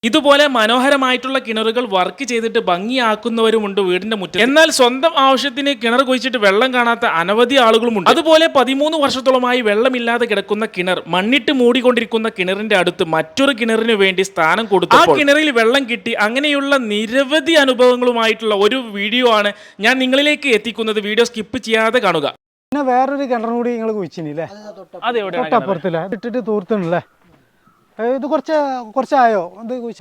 ഇതുപോലെ മനോഹരമായിട്ടുള്ള കിണറുകൾ വർക്ക് ചെയ്തിട്ട് ഭംഗിയാക്കുന്നവരുമുണ്ട് വീടിന്റെ മുറ്റത്ത്. എന്നാൽ സ്വന്തം ആവശ്യത്തിന് കിണർ കുഴിച്ചിട്ട് വെള്ളം കാണാത്ത അനവധി ആളുകളുമുണ്ട്. അതുപോലെ 13 വർഷത്തോളമായി വെള്ളമില്ലാതെ കിടക്കുന്ന കിണർ മണ്ണിട്ട് മൂടിക്കൊണ്ടിരിക്കുന്ന കിണറിന്റെ അടുത്ത് മറ്റൊരു കിണറിന് വേണ്ടി സ്ഥാനം കൊടുത്തു. ആ കിണറിൽ വെള്ളം കിട്ടി. അങ്ങനെയുള്ള നിരവധി അനുഭവങ്ങളുമായിട്ടുള്ള ഒരു വീഡിയോ ആണ് ഞാൻ നിങ്ങളിലേക്ക് എത്തിക്കുന്നത്. വീഡിയോ സ്കിപ്പ് ചെയ്യാതെ കാണുക. പിന്നെ വേറൊരു കിണറും കൂടി നിങ്ങൾ കുഴിച്ചില്ലേ? തൊട്ടപ്പുറത്തില്ല ഇട്ടിട്ട് തൂർത്തുണ്ടല്ലേ? ഇത് കുറച്ചായോ?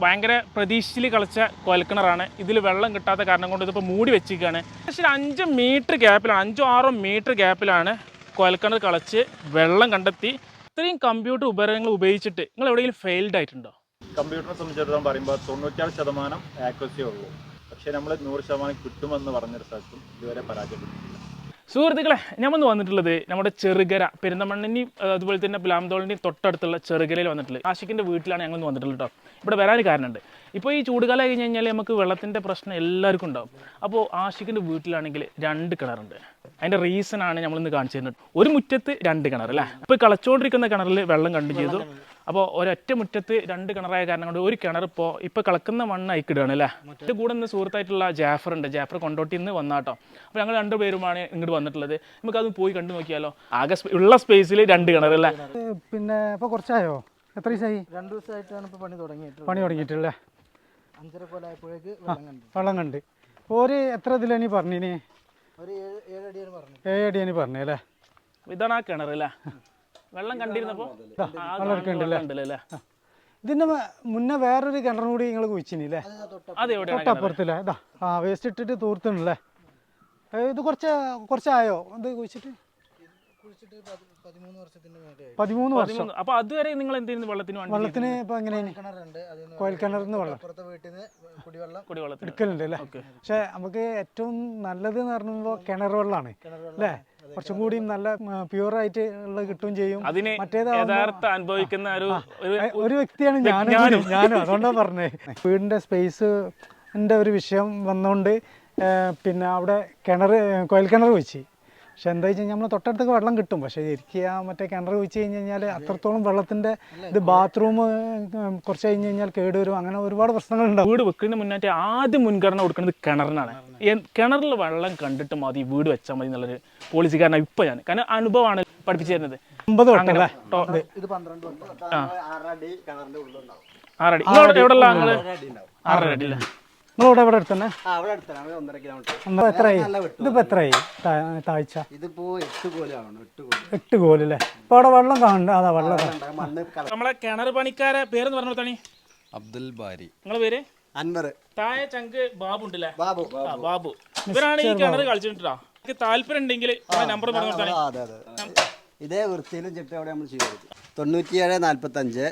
ഭയങ്കര പ്രതീക്ഷയിൽ കളിച്ച കുഴൽക്കിണറാണ്. ഇതിൽ വെള്ളം കിട്ടാത്ത കാരണം കൊണ്ട് ഇതിപ്പോൾ മൂടി വെച്ചിരിക്കുകയാണ്. പക്ഷേ 5 മീറ്റർ ഗ്യാപ്പിലാണ്, 5-6 മീറ്റർ ഗ്യാപ്പിലാണ് കുഴൽക്കിണർ കളിച്ച് വെള്ളം കണ്ടെത്തി. ഇത്രയും കമ്പ്യൂട്ടർ ഉപകരണങ്ങൾ ഉപയോഗിച്ചിട്ട് നിങ്ങൾ എവിടെയെങ്കിലും ഫെയിൽഡ് ആയിട്ടുണ്ടോ? കമ്പ്യൂട്ടറിനെ സംബന്ധിച്ചിടത്തോളം പറയുമ്പോൾ 96% ആക്യുറസിയേ ഉള്ളൂ. പക്ഷേ നമ്മൾ 100% കിട്ടുമെന്ന് പറഞ്ഞ റിസൾട്ടും ഇതുവരെ പരാജയപ്പെട്ടിട്ടില്ല. സുഹൃത്തുക്കളെ, ഞാൻ വന്നിട്ടുള്ളത് നമ്മുടെ ചെറുകര പെരുന്തമണ്ണിൻ്റെയും അതുപോലെ തന്നെ പ്ലാന്തോളിൻ്റെയും തൊട്ടടുത്തുള്ള ചെറുകരയിൽ വന്നിട്ടുള്ളത്. ആഷിക്കിൻ്റെ വീട്ടിലാണ് ഞങ്ങൾ വന്നിട്ടുള്ളത് കേട്ടോ. ഇവിടെ വരാൻ കാരണമുണ്ട്. ഇപ്പോൾ ഈ ചൂടുകാലം കഴിഞ്ഞ് കഴിഞ്ഞാൽ നമുക്ക് വെള്ളത്തിൻ്റെ പ്രശ്നം എല്ലാവർക്കും ഉണ്ടാവും. അപ്പോൾ ആഷിക്കിൻ്റെ വീട്ടിലാണെങ്കിൽ 2 കിണറുണ്ട്. അതിൻ്റെ റീസണാണ് നമ്മളിന്ന് കാണിച്ചു തരുന്നത്. ഒരു മുറ്റത്ത് 2 കിണർ അല്ലേ? ഇപ്പോൾ കളച്ചുകൊണ്ടിരിക്കുന്ന കിണറിൽ വെള്ളം കണ്ടു ചെയ്തു. അപ്പോൾ ഒരൊറ്റ മുറ്റത്ത് 2 കിണറായ കാരണം കൊണ്ട് ഒരു കിണർ ഇപ്പോൾ കളക്കുന്ന മണ്ണ് അയക്കിടുകയാണ് അല്ലേ? എൻ്റെ കൂടെ ഇന്ന് സുഹൃത്തായിട്ടുള്ള ജാഫർ ഉണ്ട്. ജാഫർ കൊണ്ടോട്ടി നിന്ന് വന്നാട്ടോ. അപ്പോൾ ഞങ്ങൾ 2 പേരുമാണ് ഇങ്ങോട്ട് വന്നിട്ടുള്ളത്. നമുക്കത് പോയി കണ്ടു നോക്കിയാലോ? ആകെ ഉള്ള സ്പേസിൽ 2 കിണർ അല്ലേ? പിന്നെ ഇപ്പോൾ കുറച്ചായോ? എത്ര ദിവസമായി? 2 ദിവസമായിട്ടാണ് ഇപ്പോൾ പണി തുടങ്ങിയിട്ടില്ലേ? 5:30 കൊല്ലമായപ്പോഴേക്ക് വെള്ളം കണ്ട്. ഒരു എത്ര ഇതിലാണ് പറഞ്ഞിനി? ഒരു 7 അടിയാണ് പറഞ്ഞു. 7 അടിയാണ് പറഞ്ഞേ അല്ലേ? ഇതാണ് ആ കിണർ അല്ലേ? വെള്ളം കണ്ടിരുന്നപ്പോൾ ഇതിന്റെ മുന്നേ വേറൊരു കിണറും കൂടി നിങ്ങൾ കുഴിച്ചില്ലേ? തൊട്ടപ്പുറത്തില്ലേ? ഇതാ വേസ്റ്റ് ഇട്ടിട്ട് തൂർത്തുണ്ടല്ലേ? ഇത് കുറച്ചായോ ഇത് കുഴിച്ചിട്ട്? 13 വർഷം. അപ്പൊ അതുവരെ നിങ്ങൾ എന്തെങ്കിലും വെള്ളത്തിന് ഇപ്പൊ എങ്ങനെയാണ്? കുഴൽക്കിണറിന്ന് വെള്ളം കുടിവെള്ളം എടുക്കലുണ്ട് അല്ലേ? പക്ഷെ നമുക്ക് ഏറ്റവും നല്ലത് എന്ന് പറയുമ്പോൾ കിണർ വെള്ളമാണ് അല്ലേ? കുറച്ചും കൂടി നല്ല പ്യൂർ ആയിട്ട് ഉള്ള കിട്ടുകയും ചെയ്യും. യഥാർത്ഥ അനുഭവിക്കുന്ന ഒരു വ്യക്തിയാണ് ഞാനും അതുകൊണ്ടാണ് പറഞ്ഞത്. വീടിന്റെ സ്പേസിന്റെ ഒരു വിഷയം വന്നുകൊണ്ട് പിന്നെ അവിടെ കുഴൽക്കിണർ വെച്ച്. പക്ഷെ എന്താ വെച്ച് കഴിഞ്ഞാൽ നമ്മൾ തൊട്ടടുത്തൊക്കെ വെള്ളം കിട്ടും. പക്ഷെ ശരിക്കും മറ്റേ കിണർ വെച്ച് കഴിഞ്ഞ് കഴിഞ്ഞാൽ അത്രത്തോളം വെള്ളത്തിന്റെ ഇത് ബാത്റൂം കുറച്ച് കഴിഞ്ഞ് കഴിഞ്ഞാൽ കേടുവരും. അങ്ങനെ ഒരുപാട് പ്രശ്നങ്ങളുണ്ടാവും. വീട് വെക്കുന്നതിന് മുന്നേ ആദ്യം മുൻഗണന കൊടുക്കുന്നത് കിണറിനാണ്. കിണറിൽ വെള്ളം കണ്ടിട്ട് മതി വീട് വെച്ചാൽ മതി എന്നുള്ളൊരു പോളിസി. കാരണം ഇപ്പൊ ഞാൻ കാരണം അനുഭവമാണ് പഠിപ്പിച്ചു തരുന്നത്. 50 വട്ടല്ലേ? ഇത് 12 വട്ടം. 6 അടി കിണറിന്റെ ഉള്ളിലുണ്ടാവും. 6 അടി. എവിടെ 6 അടി അല്ലേ? നിങ്ങളവിടെ ഇവിടെ അടുത്തന്നെ? 1.5 കിലോമീറ്റർ. എത്രയായി ഇതിപ്പോ? എത്രയായി താഴ്ച? ഇതിപ്പോ 8 കോലല്ലേ? ഇപ്പൊ അവിടെ വെള്ളം കാണുന്നുണ്ട്. അതാ വെള്ളം. നമ്മളെ കിണർ പണിക്കാരെ പേരെന്ന് പറഞ്ഞു കൊടുത്താണി. അബ്ദുൽ ബാരി. നിങ്ങളെ പേര്? അൻവർ. താഴെ ചങ്ക് ബാബു ഉണ്ടല്ലേ? ബാബു. ഇവരാണ് ഈ കിണർ കളിച്ചിട്ടാ. താല്പര്യം ഉണ്ടെങ്കിൽ നമ്പർ പറഞ്ഞു കൊടുത്താണി. ഇതേ വൃത്തിയിലും ചിട്ടയോടെ നമ്മൾ ചെയ്തു. 97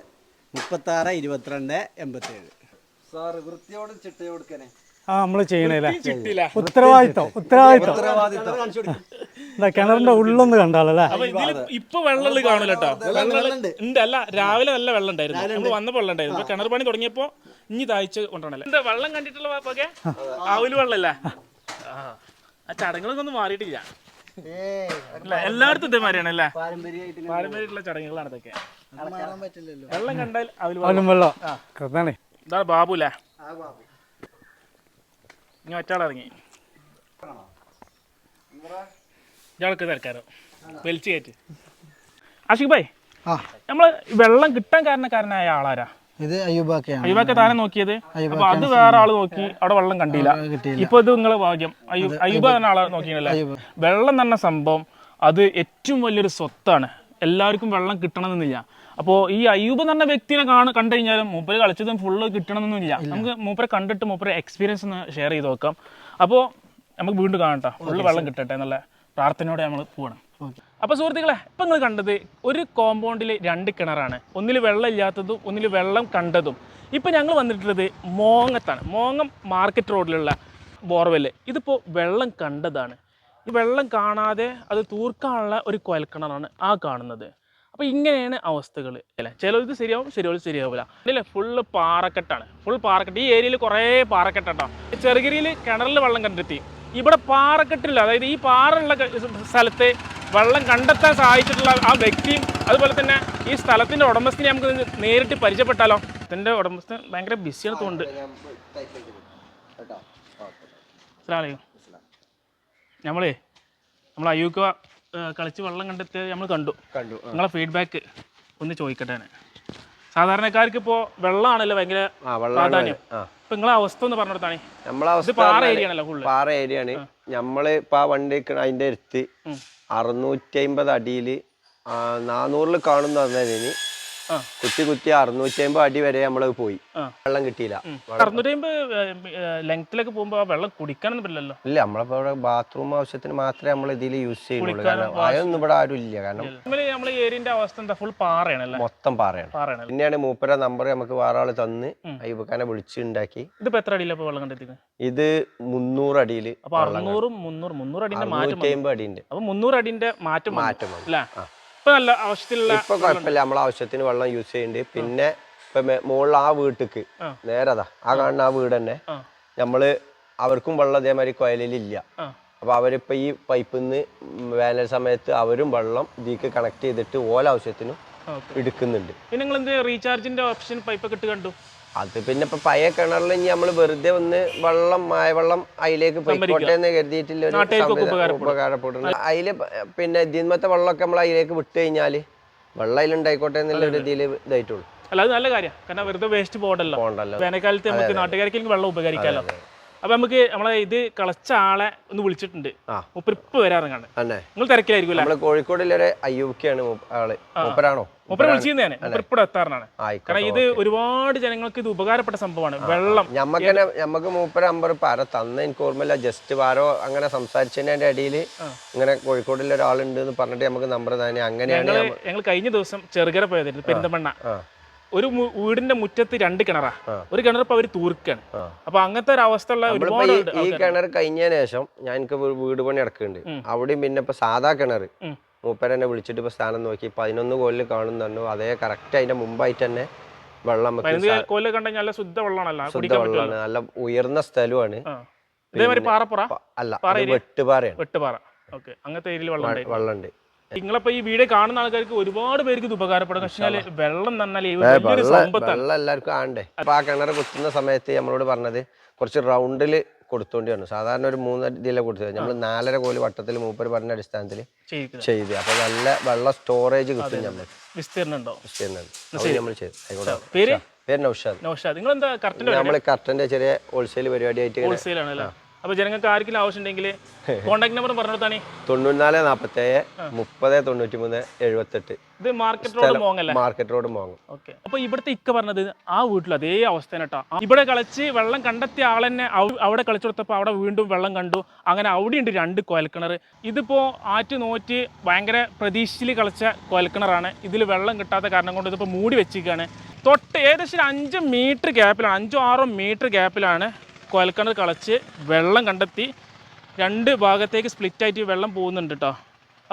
45 36 22 87. സാർ വൃത്തിയോടും ചിട്ടയോട് നമ്മള് ചെയ്യണല്ലേ? ഉത്തരവാദിത്തം കിണറിന്റെ ഉള്ളൊന്ന് കണ്ടാലല്ലേ? ഇപ്പൊ വെള്ളം കാണൂല കേട്ടോ. ഉണ്ട് അല്ല, രാവിലെ നല്ല വെള്ളം ഉണ്ടായിരുന്നു. നമ്മൾ വന്നപ്പോ വെള്ളം ഉണ്ടായിരുന്നു. ഇപ്പൊ കിണർ പണി തുടങ്ങിയപ്പോ ഇനി താഴ്ച കൊണ്ടാണല്ലേ? എന്താ വെള്ളം കണ്ടിട്ടുള്ള വാപ്പൊക്കെ ആവല് വെള്ളല്ലേ? ആ ചടങ്ങുകളൊക്കെ ഒന്നും മാറിയിട്ടില്ല. എല്ലായിടത്തും ഇതേമാതിരിയാണ് അല്ലേ? പാരമ്പര്യമായിട്ടുള്ള ചടങ്ങുകളാണ് ഇതൊക്കെ. വെള്ളം കണ്ടാൽ അവലും വെള്ളം അതാണ്. ഇതാണ് ബാബു അല്ലേ? ഇനി മറ്റാളിറങ്ങി ഇയാൾക്ക് തിരക്കാരോ വലിച്ചു കയറ്റി. ആഷിഖ് ഭായ്, നമ്മള് വെള്ളം കിട്ടാൻ കാരണക്കാരനായ ആളാരാ? ഇത് അയ്യൂബാക്ക താനെ നോക്കിയത്. അപ്പൊ അത് വേറെ ആള് നോക്കി അവിടെ വെള്ളം കണ്ടില്ല. ഇപ്പൊ ഇത് നിങ്ങളെ ഭാഗ്യം. അയ്യൂബ എന്ന ആളെ നോക്കിയല്ലേ? വെള്ളം തന്നെ സംഭവം അത് ഏറ്റവും വലിയൊരു സ്വത്താണ്. എല്ലാവർക്കും വെള്ളം കിട്ടണമെന്നില്ല. അപ്പോൾ ഈ അയ്യൂബ് എന്ന് പറഞ്ഞ വ്യക്തിനെ കണ്ടു കഴിഞ്ഞാലും മൂപ്പര് കളിച്ചതും ഫുള്ള് കിട്ടണമെന്നൊന്നുമില്ല. നമുക്ക് മൂപ്പരെ കണ്ടിട്ട് മൂപ്പരെ എക്സ്പീരിയൻസ് ഒന്ന് ഷെയർ ചെയ്ത് നോക്കാം. അപ്പോൾ നമുക്ക് വീണ്ടും കാണട്ടോ, ഫുള്ള് വെള്ളം കിട്ടട്ടെ എന്നുള്ള പ്രാർത്ഥനയോടെ നമ്മൾ പോകണം. അപ്പോൾ സുഹൃത്തുക്കളെ, ഇപ്പം നിങ്ങൾ കണ്ടത് ഒരു കോമ്പൗണ്ടിൽ 2 കിണറാണ്. ഒന്നിൽ വെള്ളം ഇല്ലാത്തതും ഒന്നിൽ വെള്ളം കണ്ടതും. ഇപ്പം ഞങ്ങൾ വന്നിട്ടുള്ളത് മോങ്ങത്താണ്. മോങ്ങം മാർക്കറ്റ് റോഡിലുള്ള ബോർവെല്ല്. ഇതിപ്പോൾ വെള്ളം കണ്ടതാണ്. ഈ വെള്ളം കാണാതെ അത് തൂർക്കാനുള്ള ഒരു കുഴൽക്കിണറാണ് ആ കാണുന്നത്. അപ്പോൾ ഇങ്ങനെയാണ് അവസ്ഥകൾ അല്ലേ? ചിലത് ശരിയാവും, ശരിയാവില്ല അല്ലേ? ഫുള്ള് പാറക്കെട്ടാണ്, ഫുൾ പാറക്കെട്ട്. ഈ ഏരിയയിൽ കുറേ പാറക്കെട്ടോ. ചെറുകിരിയിൽ കിണറിൽ വെള്ളം കണ്ടെത്തി. ഇവിടെ പാറക്കെട്ടില്ല. അതായത് ഈ പാറയുള്ള സ്ഥലത്ത് വെള്ളം കണ്ടെത്താൻ സഹായിച്ചിട്ടുള്ള ആ വ്യക്തിയും അതുപോലെ തന്നെ ഈ സ്ഥലത്തിൻ്റെ ഉടമസ്ഥനെ നമുക്ക് നേരിട്ട് പരിചയപ്പെട്ടാലോ? സ്ഥലത്തിന്റെ ഉടമസ്ഥൻ ഭയങ്കര ബിസിയാണ് തോന്നുന്നുണ്ട്. നമ്മളെ അയ്യൂക്ക കളിച്ച് വെള്ളം കണ്ടെത്തിയത് നമ്മൾ കണ്ടു. നിങ്ങളെ ഫീഡ്ബാക്ക് ഒന്ന് ചോദിക്കട്ടെ. സാധാരണക്കാർക്ക് ഇപ്പോൾ വെള്ളമാണല്ലോ ഭയങ്കര പ്രാധാന്യം. ഇപ്പൊ നിങ്ങളെ അവസ്ഥ ഒന്ന് പറഞ്ഞു കൊടുത്താണ്. നമ്മളെ പാറ ഏരിയ ആണല്ലോ, പാറ ഏരിയ ആണ്. നമ്മള് ഇപ്പൊ ആ വണ്ടി അതിന്റെ അടുത്ത് 650 അടിയിൽ 400 കാണുന്ന പറഞ്ഞതിന് കുത്തി 650 അടി വരെ നമ്മള് പോയി, വെള്ളം കിട്ടിയില്ല. 650 ലെങ്ത്തിലൊക്കെ പോകുമ്പോ വെള്ളം കുടിക്കാനൊന്നും പറ്റില്ലല്ലോ. ഇല്ല, നമ്മളിപ്പോ ഇവിടെ ബാത്റൂം ആവശ്യത്തിന് മാത്രമേ നമ്മൾ ഇതിൽ യൂസ് ചെയ്യുന്നുള്ളൂ. കാരണം അതൊന്നും ഇവിടെ ആരും ഇല്ല. കാരണം നമ്മളെ ഏരിയന്റെ അവസ്ഥ എന്താ, ഫുൾ പാറയാണല്ലേ, മൊത്തം പാറയാണ്. പിന്നെയാണ് മൂപ്പര നമ്പർ നമുക്ക് വേറെ ആള് തന്ന് അയ്യൂബക്കാനെ വിളിച്ചുണ്ടാക്കി. ഇതിപ്പോ എത്ര അടിയിലാണ് വെള്ളം കണ്ടെത്തിക്കുന്നത്? ഇത് 300 അടിയിൽ. അപ്പൊ 600 അടിന്റെ മാറ്റം, 650 അടിന്റെ. അപ്പൊ 300 അടിന്റെ മാറ്റം അല്ലേ? ഇപ്പൊ നല്ല ആവശ്യത്തിലുള്ള, ഇപ്പൊ കുഴപ്പമില്ല, നമ്മളെ ആവശ്യത്തിന് വെള്ളം യൂസ് ചെയ്യുന്നുണ്ട്. പിന്നെ ഇപ്പൊ മുകളിൽ ആ വീട്ടിക്ക് നേരതാ ആ കാണുന്ന ആ വീട് തന്നെ നമ്മള് അവർക്കും വെള്ളം ഇതേമാതിരി കൊയലിലില്ല. അപ്പൊ അവരിപ്പോ ഈ പൈപ്പിൽ നിന്ന് വേനൽ സമയത്ത് അവരും വെള്ളം ഇതിക്ക് കണക്ട് ചെയ്തിട്ട് ഓല ആവശ്യത്തിനും എടുക്കുന്നുണ്ട്. പിന്നെ നിങ്ങൾ എന്ത് റീചാർജിന്റെ ഓപ്ഷൻ പൈപ്പ് ഇട്ട് കണ്ടു? അത് പിന്നെ ഇപ്പൊ പഴയ കിണറിൽ ഇനി നമ്മള് വെറുതെ ഒന്ന് മഴവെള്ളം അതിലേക്ക് പോയിക്കോട്ടെ എന്ന് കരുതിയിട്ടില്ല, ഉപകാരപ്പെടുന്നു. അതില് പിന്നെ ഇതിന്മത്തെ വെള്ളമൊക്കെ നമ്മൾ അതിലേക്ക് വിട്ട് കഴിഞ്ഞാല് വെള്ളം അതിലുണ്ടായിക്കോട്ടെ എന്നുള്ള ഒരു ഇതിൽ ഇതായിട്ടുള്ളൂ. അല്ല, അത് നല്ല കാര്യം. കാരണം വെറുതെ വേസ്റ്റ് പോകണ്ടല്ലോ. വേനൽക്കാലത്ത് നമുക്ക് നാട്ടുകാർക്ക് വെള്ളം ഉപകരിക്കാമല്ലോ. അപ്പൊ നമുക്ക് നമ്മളെ ഇത് കളച്ച ആളെ ഒന്ന് വിളിച്ചിട്ടുണ്ട്. ഇപ്പൊ വരാറുണ്ട്. നിങ്ങൾ തിരക്കിലായിരിക്കും. നമ്മള് കോഴിക്കോടിലൊരു അയ്യൂബക്കാണ് ആള്. മൂപ്പരാണോ? മൂപ്പര വിളിച്ചിരുന്നേ. മൂപ്പർ എത്താറാണ്. കാരണം ഇത് ഒരുപാട് ജനങ്ങൾക്ക് ഇത് ഉപകാരപ്പെട്ട സംഭവമാണ്. വെള്ളം ഞമ്മക്ക് മൂപ്പര നമ്പർ പാര തന്ന എനിക്ക് ഓർമ്മയില്ല. ജസ്റ്റ് പാരോ അങ്ങനെ സംസാരിച്ചതിന്റെ ഇടയിൽ ഇങ്ങനെ കോഴിക്കോടിൽ ഒരാളുണ്ട് എന്ന് പറഞ്ഞിട്ട് നമുക്ക് നമ്പർ തന്നെ. അങ്ങനെയാണ് ഞങ്ങൾ കഴിഞ്ഞ ദിവസം ചെറുകര പോയതായിരുന്നു, പെരിന്തമണ്ണ. ഒരു വീടിന്റെ മുറ്റത്ത് 2 കിണറാ. ഒരു കിണർ ഇപ്പൊ അവര് തൂർക്കാണ്. അപ്പൊ അങ്ങനത്തെ ഒരു അവസ്ഥ ഉള്ള ഒരുപാട്. ഈ കിണർ കഴിഞ്ഞതിന് ശേഷം ഞാൻ എനിക്ക് വീട് പണി നടക്കുന്നുണ്ട്. അവിടെയും പിന്നെ ഇപ്പൊ സാധാ കിണർ മൂപ്പരെന്നെ വിളിച്ചിട്ട് ഇപ്പൊ സ്ഥാനം നോക്കി 11 കോലിൽ കാണുന്നു. അതേ കറക്റ്റ് അതിന്റെ മുമ്പായിട്ട് തന്നെ വെള്ളം നല്ല ശുദ്ധ വെള്ളമാണ്. നല്ല ഉയർന്ന സ്ഥലമാണ്. അല്ല, വെട്ടുപാറ. അങ്ങനത്തെ ഏരിയയിൽ വെള്ളമുണ്ട്. നിങ്ങളിപ്പോ ഈ വീഡിയോ കാണുന്ന ആൾക്കാർക്ക് ഒരുപാട് പേർക്ക് ഇത് ഉപകാരപ്പെടും. പക്ഷേ വെള്ളം വെള്ളം എല്ലാവർക്കും ആണ്ടേ. അപ്പൊ ആ കിണർ കുത്തുന്ന സമയത്ത് നമ്മളോട് പറഞ്ഞത് കുറച്ച് റൗണ്ടില് കൊടുത്തോണ്ടി വന്നു. സാധാരണ ഒരു 3 ഇതിലെ കൊടുത്തത് നമ്മൾ 4.5 കോല് വട്ടത്തിൽ മൂപ്പര് പറഞ്ഞ അടിസ്ഥാനത്തിൽ ചെയ്ത്. അപ്പൊ നല്ല വെള്ളം സ്റ്റോറേജ് കിട്ടും. നമ്മൾ വിസ്തീർണം നമ്മൾ ചെയ്തു. പേര് നൗഷാദ്. നമ്മള് കർട്ടന്റെ ചെറിയ ഹോൾസെയിൽ പരിപാടിയായിട്ട്. അപ്പൊ ജനങ്ങൾക്ക് ആർക്കെങ്കിലും ആവശ്യമുണ്ടെങ്കിൽ കോൺടാക്ട് നമ്പർ പറഞ്ഞിട്ടാണ് 9447 30 93 78. ഇത് മാർക്കറ്റ് റോഡ് മോങ്ങം. ഓക്കെ. അപ്പൊ ഇവിടുത്തെ ഇക്ക പറഞ്ഞത് ആ വീട്ടിൽ അതേ അവസ്ഥ കേട്ടോ. ഇവിടെ കളിച്ച് വെള്ളം കണ്ടെത്തിയ ആളെന്നെ അവിടെ കളിച്ചു കൊടുത്തപ്പോൾ അവിടെ വീണ്ടും വെള്ളം കണ്ടു. അങ്ങനെ അവിടെയുണ്ട് 2 കുഴൽക്കിണർ. ഇതിപ്പോ ആറ്റ് നോറ്റ് ഭയങ്കര പ്രതീക്ഷയിൽ കളിച്ച കുഴൽക്കിണറാണ്. ഇതിൽ വെള്ളം കിട്ടാത്ത കാരണം കൊണ്ട് ഇതിപ്പോ മൂടി വെച്ചിരിക്കുകയാണ്. തൊട്ട് ഏകദേശം 5 മീറ്റർ ഗ്യാപ്പിലാണ്, 5-6 മീറ്റർ ഗ്യാപ്പിലാണ് കുഴൽക്കിണർ കളച്ച് വെള്ളം കണ്ടെത്തി 2 ഭാഗത്തേക്ക് സ്പ്ലിറ്റായിട്ട് വെള്ളം പോകുന്നുണ്ട് കേട്ടോ.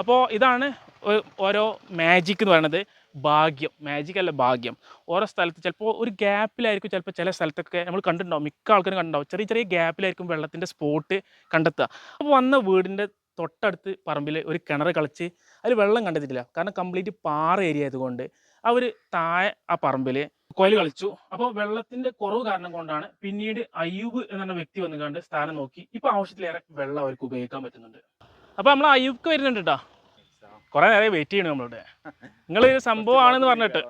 അപ്പോൾ ഇതാണ് ഓരോ മാജിക് എന്ന് പറയുന്നത്. ഭാഗ്യം, മാജിക് അല്ല ഭാഗ്യം. ഓരോ സ്ഥലത്ത് ചിലപ്പോൾ ഒരു ഗ്യാപ്പിലായിരിക്കും, ചിലപ്പോൾ ചില സ്ഥലത്തൊക്കെ നമ്മൾ കണ്ടിട്ടുണ്ടാവും, മിക്ക ആൾക്കാരും കണ്ടിട്ടുണ്ടാവും, ചെറിയ ഗ്യാപ്പിലായിരിക്കും വെള്ളത്തിൻ്റെ സ്പോട്ട് കണ്ടെത്തുക. അപ്പോൾ വന്ന വീടിൻ്റെ തൊട്ടടുത്ത് പറമ്പിൽ ഒരു കിണർ കളിച്ച് അതിൽ വെള്ളം കണ്ടെത്തിയിട്ടില്ല. കാരണം കംപ്ലീറ്റ് പാറ ഏരിയ ആയതുകൊണ്ട് അവർ താഴെ ആ പറമ്പിൽ കോയിൽ കളിച്ചു. അപ്പോൾ വെള്ളത്തിന്റെ കുറവ് കാരണം കൊണ്ടാണ് പിന്നീട് അയ്യൂബ് എന്ന വ്യക്തി വന്നുകൊണ്ട് സ്ഥാനം നോക്കി. ഇപ്പൊ ആവശ്യത്തിലേറെ വെള്ളം അവർക്ക് ഉപയോഗിക്കാൻ പറ്റുന്നുണ്ട്. അപ്പൊ നമ്മൾ അയ്യൂബ്ക്ക് വരുന്നുണ്ട് കേട്ടോ. കുറെ നേരം വെയിറ്റ് ചെയ്യണം നമ്മളിവിടെ. നിങ്ങൾ ഒരു സംഭവമാണെന്ന് പറഞ്ഞിട്ട്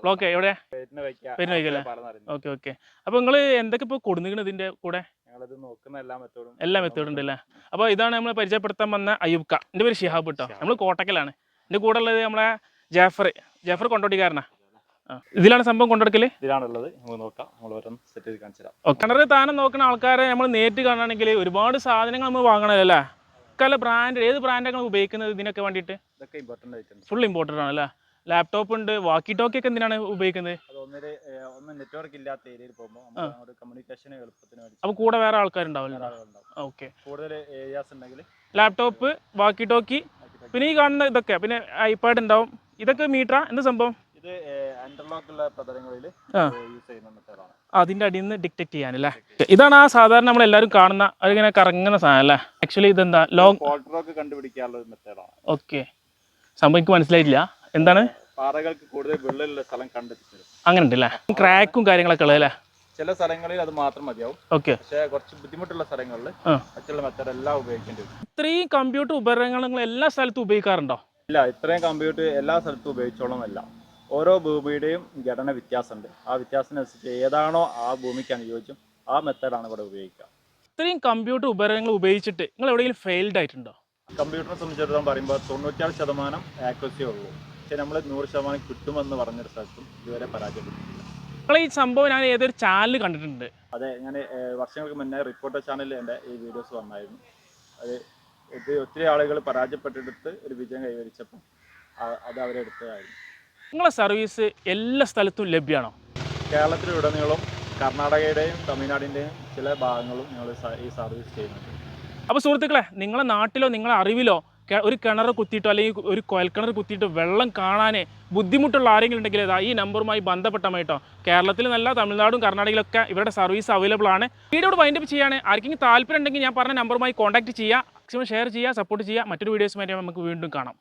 ബ്ലോക്ക് എവിടെ പെരുന്നവയ്ക്കല്ലേ? ഓക്കെ. അപ്പൊ നിങ്ങൾ എന്തൊക്കെ ഇപ്പൊ കൊടുന്നിരിക്കണം ഇതിന്റെ കൂടെ? എല്ലാ മെത്തേഡും ഉണ്ട് അല്ലേ? അപ്പൊ ഇതാണ് നമ്മൾ പരിചയപ്പെടുത്താൻ വന്ന അയ്യൂബ്ക്ക. എന്റെ പേര് ഷിഹാബ് കേട്ടോ. നമ്മൾ കോട്ടക്കലാണ്. എന്റെ കൂടെ ഉള്ളത് നമ്മളെ ജാഫർ കൊണ്ടോട്ടിക്കാരനാ. ഇതിലാണ് സംഭവം കൊണ്ടെടുക്കല്. കിണറ് താനം നോക്കുന്ന ആൾക്കാരെ നമ്മൾ നേരിട്ട് കാണുകയാണെങ്കിൽ ഒരുപാട് സാധനങ്ങൾ നമ്മൾ വാങ്ങണമല്ലേ? കല ബ്രാൻഡ്, ഏത് ബ്രാൻഡാണ് ഉപയോഗിക്കുന്നത് ഇതിനൊക്കെ വേണ്ടിയിട്ട്? ഫുൾ ഇമ്പോർട്ടൻ്റ് ആണ് അല്ലേ? ലാപ്ടോപ്പ് ഉണ്ട്, വാക്കി ടോക്കി ഒക്കെ എന്തിനാണ് ഉപയോഗിക്കുന്നത്? അപ്പൊ കൂടെ വേറെ ആൾക്കാരുണ്ടാവില്ല. ഓക്കെ. ലാപ്ടോപ്പ്, വാക്കി ടോക്കി, പിന്നെ ഈ കാണുന്ന ഇതൊക്കെ, പിന്നെ ഐപാഡ് ഉണ്ടാവും. ഇതൊക്കെ മീറ്ററാ? എന്ത് സംഭവം? അതിന്റെ അടിയിൽ നിന്ന് ഡിറ്റക്ട് ചെയ്യാനല്ലേ? ഇതാണ് ആ സാധാരണ നമ്മൾ എല്ലാവരും കാണുന്ന അതിങ്ങനെ കറങ്ങുന്ന സാധനം അല്ലേ? ആക്ച്വലി ഇതെന്താ ഓക്കെ. സംഭവം എനിക്ക് മനസ്സിലായിട്ടില്ല എന്താണ്. പാറകൾക്ക് കൂടുതൽ വെള്ളമുള്ള സ്ഥലം കണ്ടെത്തി അങ്ങനെ ഉണ്ടല്ലേ, ക്രാക്കും കാര്യങ്ങളൊക്കെ ഉള്ളത് അല്ലേ? ചില സ്ഥലങ്ങളിൽ അത് മാത്രം മതിയാവും. ഓക്കെ. പക്ഷേ കുറച്ച് ബുദ്ധിമുട്ടുള്ള സ്ഥലങ്ങളിൽ മറ്റുള്ള മെത്തേഡ് എല്ലാം ഉപയോഗിക്കേണ്ടി വരും. ഇത്രയും കമ്പ്യൂട്ടർ ഉപകരണങ്ങൾ നിങ്ങൾ എല്ലാ സ്ഥലത്തും ഉപയോഗിക്കാറുണ്ടോ? ഇല്ല, ഇത്രയും കമ്പ്യൂട്ടർ എല്ലാ സ്ഥലത്തും ഉപയോഗിച്ചോളണമെന്നില്ല. ഓരോ ഭൂമിയുടെയും ഘടന വ്യത്യാസമുണ്ട്. ആ വ്യത്യാസത്തിനനുസരിച്ച് ഏതാണോ ആ ഭൂമിക്ക് അനുയോജ്യം ആ മെത്തേഡാണ് ഇവിടെ ഉപയോഗിക്കുക. ഇത്രയും കമ്പ്യൂട്ടർ ഉപകരണങ്ങൾ ഉപയോഗിച്ചിട്ട് നിങ്ങൾ എവിടെയെങ്കിലും ഫെയിൽഡ് ആയിട്ടുണ്ടോ? കമ്പ്യൂട്ടറിനെ സംബന്ധിച്ചിടത്തോളം പറയുമ്പോൾ 96% ആക്യുറസിയേ ഉള്ളൂ. പക്ഷേ നമ്മൾ 100% കിട്ടുമെന്ന് പറഞ്ഞൊരു സ്ഥലത്തും ഇതുവരെ പരാജയപ്പെട്ടിട്ടില്ല. നിങ്ങൾ ഈ സംഭവം ഞാൻ ഏതൊരു ചാനൽ കണ്ടിട്ടുണ്ട്. അതെ, ഞാൻ വർഷങ്ങൾക്ക് മുന്നേ റിപ്പോർട്ടർ ചാനലിൽ എൻ്റെ ഈ വീഡിയോസ് വന്നായിരുന്നു. ഇത് ഒത്തിരി ആളുകൾ പരാജയപ്പെട്ടെടുത്ത് ഒരു വിജയം കൈവരിച്ചപ്പോൾ അത് അവരെടുത്തതായിരുന്നു. നിങ്ങളെ സർവീസ് എല്ലാ സ്ഥലത്തും ലഭ്യമാണോ? കേരളത്തിലുടനീളം കർണാടകയുടെയും തമിഴ്നാടിൻ്റെയും ചില ഭാഗങ്ങളും ഞങ്ങൾ ഈ സർവീസ് ചെയ്യുന്നുണ്ട്. അപ്പോൾ സുഹൃത്തുക്കളെ, നിങ്ങളെ നാട്ടിലോ നിങ്ങളെ അറിവിലോ ഒരു കിണർ കുത്തിയിട്ടോ അല്ലെങ്കിൽ ഒരു കുഴൽക്കിണർ കുത്തിയിട്ടോ വെള്ളം കാണാൻ ബുദ്ധിമുട്ടുള്ള ആരെങ്കിലും ഉണ്ടെങ്കിൽ ഈ നമ്പറുമായി ബന്ധപ്പെട്ടാൽ കേരളത്തിൽ നല്ല തമിഴ്നാടും കർണാടകയിലൊക്കെ ഇവരുടെ സർവീസ് അവൈലബിൾ ആണ്. വീഡിയോ വൈൻഡപ്പ് ചെയ്യാണ്. ആർക്കെങ്കിലും താല്പര്യം ഉണ്ടെങ്കിൽ ഞാൻ പറഞ്ഞ നമ്പറുമായി കോൺടാക്ട് ചെയ്യുക, മാക്സിമം ഷെയർ ചെയ്യുക, സപ്പോർട്ട് ചെയ്യുക. മറ്റൊരു വീഡിയോസുമായിട്ട് നമുക്ക് വീണ്ടും കാണാം.